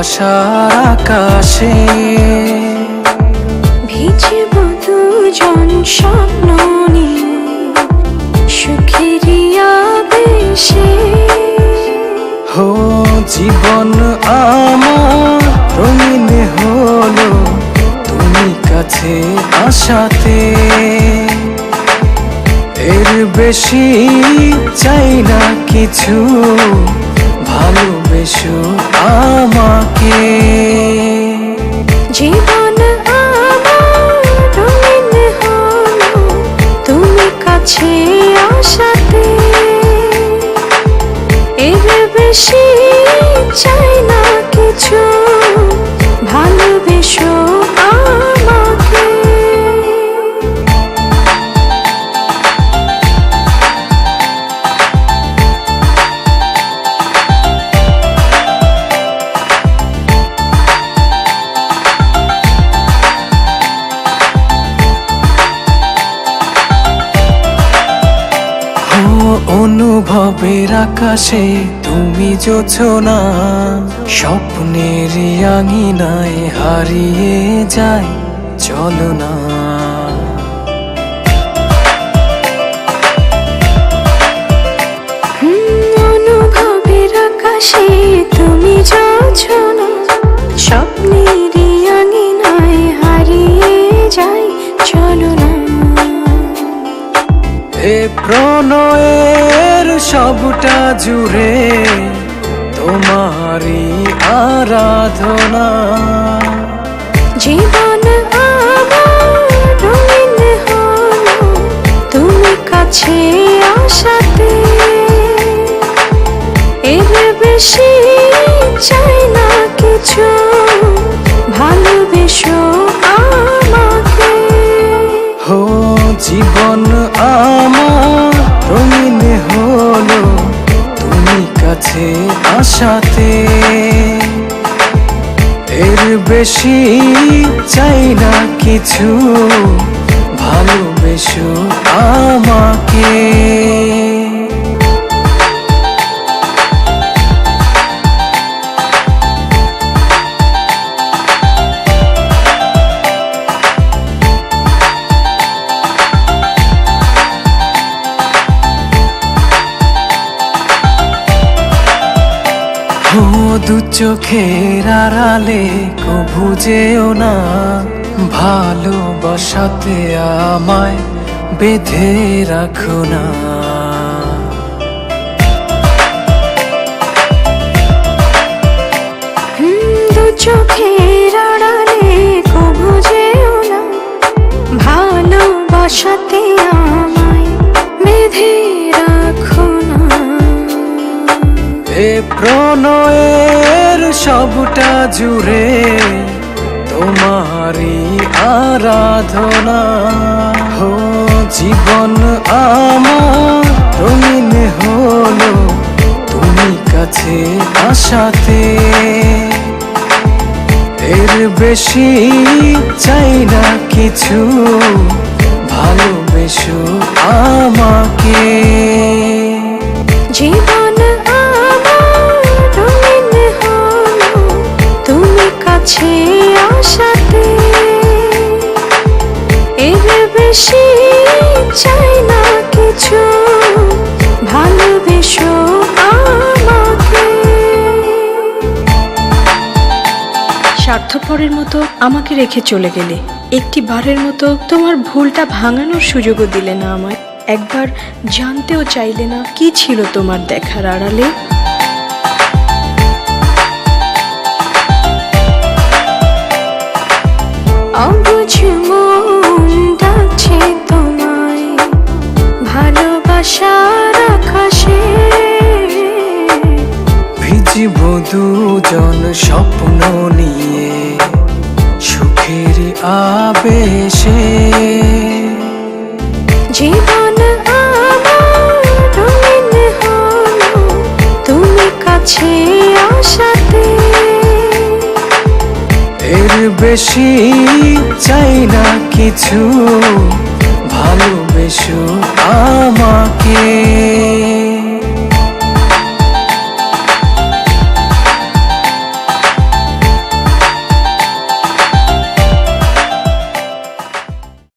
ভালোবাসার আকাশে ভিজব দুজন স্বপ্ন নিয়ে সুখেরই আবেশে। হো জীবন আমার রঙিন হলো তুমি কাছে আসাতে, এর বেশি চাই না কিছু, ভালোবেসো আমাকে। জীবন আমার রঙিন হলো তুমি কাছে আসাতে, এর বেশি চাই না কিছু, ভালোবেসো আমাকে। অনুভবের আকাশে তুমি জোছনা, স্বপ্নের আঙিনায় হারিয়ে যায় চলো না। অনুভবের আকাশে তুমি জোছনা, স্বপ্নের আঙিনায় হারিয়ে যায় চলো না। এ প্রণয়ের সবটা জুড়ে তোমারই আরাধনা। জীবন আমার রঙিন হলো তুমি কাছে আসাতে, এর বেশি চাই না কিছু, ভালোবেসো আমাকে। হো জীবন আমার রঙিন হলো তুমি কাছে আসাতে, এর বেশি চাই না কিছু, ভালোবেসো আমাকে। দু চোখের আড়ালে কভু যেও না, ভালোবাসাতে আমায় বেঁধে রাখো না। দু চোখের আড়ালে কভু যেও না, ভালোবাসাতে আমায় বেঁধে রাখো না। এ প্রণয়ের সবটা জুড়ে তোমারই আরাধনা। হো জীবন আমার রঙিন হলো তুমি কাছে আসাতে, এর বেশি চাই না কিছু, ভালোবেসো আমাকে। জীবন আমার রঙিন হলো তুমি কাছে আসাতে, এর বেশি চাই না কিছু, ভালোবেসো আমাকে। স্বার্থপরের মতো আমাকে রেখে চলে গেলে, একটি বারের মতো তোমার ভুলটা ভাঙানোর সুযোগও দিলে না আমায়। একবার জানতেও চাইলে না কি ছিল তোমার দেখার আড়ালে। অবুঝ মন ডাকছে তোমায় ভালোবাসার আকাশে, ভিজব দুজন স্বপ্ন নিয়ে সুখের আবেশে। জীবন আমার রঙিন হলো তুমি কাছে আসাতে, এর বেশি চাই না কিছু, ভালোবেসো আমাকে।